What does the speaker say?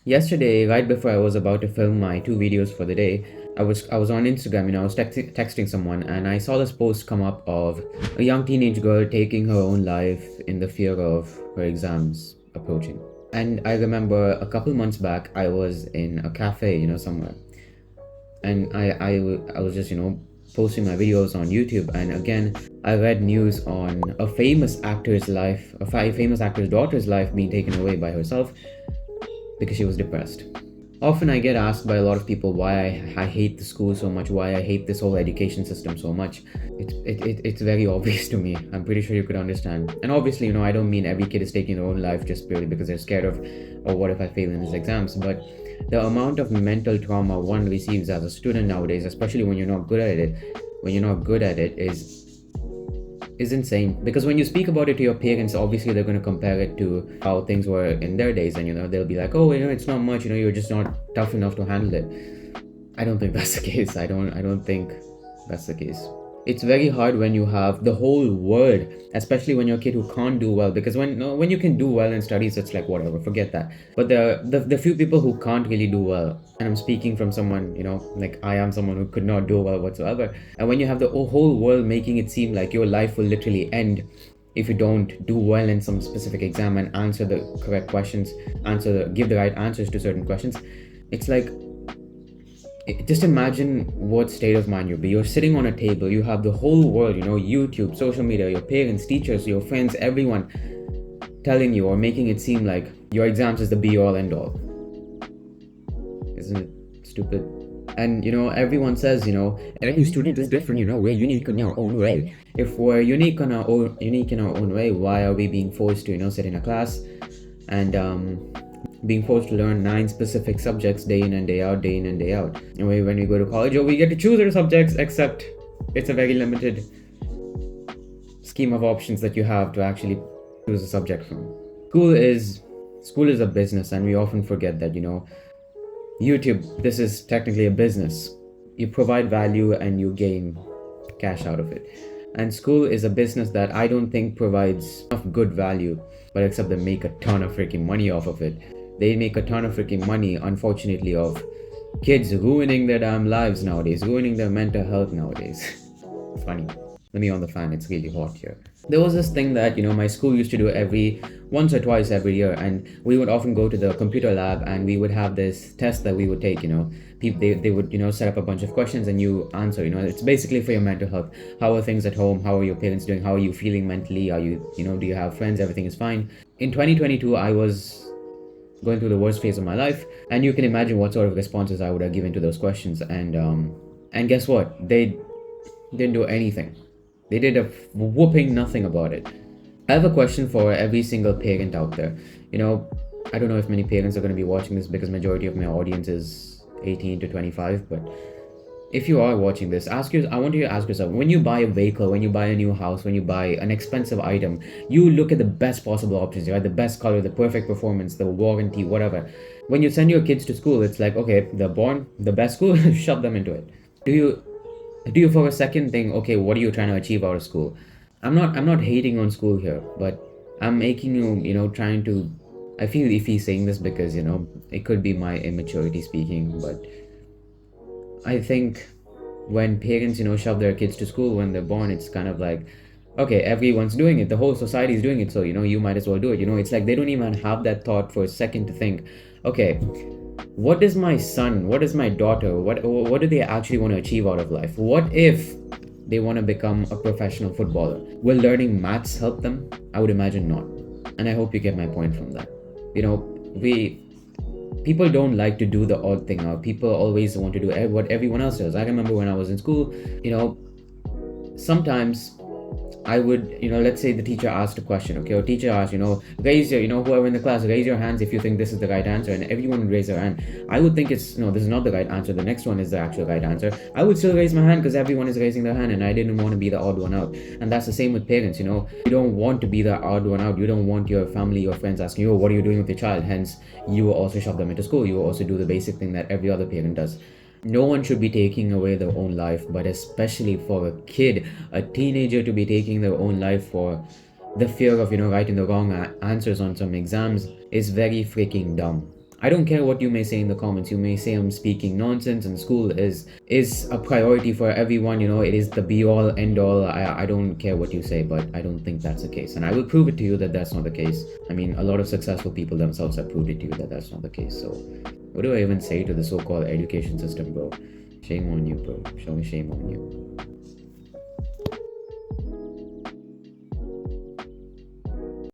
Yesterday, right before I was about to film my two videos for the day, I was on Instagram, I was texting someone, and I saw this post come up of a young teenage girl taking her own life in the fear of her exams approaching. And I remember a couple months back, I was in a cafe, somewhere, and I was just, posting my videos on YouTube, and again, I read news on a famous actor's life, famous actor's daughter's life being taken away by herself because she was depressed. Often I get asked by a lot of people why I hate the school so much, why I hate this whole education system so much. It's very obvious to me. I'm pretty sure you could understand. And obviously, I don't mean every kid is taking their own life just purely because they're scared of, oh, what if I fail in these exams? But the amount of mental trauma one receives as a student nowadays, especially when you're not good at it, is insane. Because when you speak about it to your parents, obviously they're going to compare it to how things were in their days, and they'll be like, oh, it's not much, you're just not tough enough to handle it. I don't think that's the case. I don't think that's the case. It's very hard when you have the whole world, especially when you're a kid who can't do well. Because when you can do well in studies, it's like whatever, forget that. But the few people who can't really do well, and I'm speaking from someone, like I am someone who could not do well whatsoever. And when you have the whole world making it seem like your life will literally end if you don't do well in some specific exam and answer the correct questions, give the right answers to certain questions, it's like, just imagine what state of mind you'll be. You're sitting on a table, you have the whole world, YouTube, social media, your parents, teachers, your friends, everyone telling you or making it seem like your exams is the be all end all. Isn't it stupid? And everyone says, every student is different, we're unique in our own way. If we're unique in our own way, why are we being forced to sit in a class and being forced to learn 9 specific subjects day in and day out, And when we go to college, we get to choose our subjects, except it's a very limited scheme of options that you have to actually choose a subject from. School is a business, and we often forget that, YouTube, this is technically a business. You provide value and you gain cash out of it. And school is a business that I don't think provides enough good value, but except they make a ton of freaking money off of it. They make a ton of freaking money, unfortunately, of kids ruining their damn lives nowadays, ruining their mental health nowadays. Funny. Let me on the fan, it's really hot here. There was this thing that, my school used to do once or twice every year, and we would often go to the computer lab and we would have this test that we would take, People, they would, set up a bunch of questions and you answer, it's basically for your mental health. How are things at home? How are your parents doing? How are you feeling mentally? Are you, do you have friends? Everything is fine. In 2022, I was going through the worst phase of my life, and you can imagine what sort of responses I would have given to those questions. And guess what? They didn't do anything. They did a whooping nothing about it. I have a question for every single parent out there. I don't know if many parents are going to be watching this because majority of my audience is 18 to 25, but if you are watching this, I want you to ask yourself, when you buy a vehicle, when you buy a new house, when you buy an expensive item, you look at the best possible options, right? The best color, the perfect performance, the warranty, whatever. When you send your kids to school, it's like, okay, they're born, the best school, shove them into it. Do you for a second think, okay, what are you trying to achieve out of school? I'm not hating on school here, but I'm making you, trying to, I feel iffy saying this because, it could be my immaturity speaking, but I think when parents, shove their kids to school when they're born, it's kind of like, okay, everyone's doing it. The whole society is doing it. So, you might as well do it. It's like they don't even have that thought for a second to think, okay, what is my son? What is my daughter? What do they actually want to achieve out of life? What if they want to become a professional footballer? Will learning maths help them? I would imagine not. And I hope you get my point from that. People don't like to do the odd thing out. People always want to do what everyone else does. I remember when I was in school, sometimes I would, let's say the teacher asked a question, okay, or teacher asked, raise your, whoever in the class, raise your hands if you think this is the right answer, and everyone would raise their hand. I would think this is not the right answer, the next one is the actual right answer. I would still raise my hand because everyone is raising their hand, and I didn't want to be the odd one out. And that's the same with parents, you don't want to be the odd one out. You don't want your family, your friends asking you, oh, what are you doing with your child? Hence, you also shove them into school. You also do the basic thing that every other parent does. No one should be taking away their own life, but especially for a kid, a teenager, to be taking their own life for the fear of, writing the wrong answers on some exams is very freaking dumb. I don't care what you may say in the comments. You may say I'm speaking nonsense and school is a priority for everyone, it is the be all end all. I don't care what you say, but I don't think that's the case. And I will prove it to you that that's not the case. I mean, a lot of successful people themselves have proved it to you that that's not the case. So what do I even say to the so-called education system, bro? Shame on you, bro. Shame on you.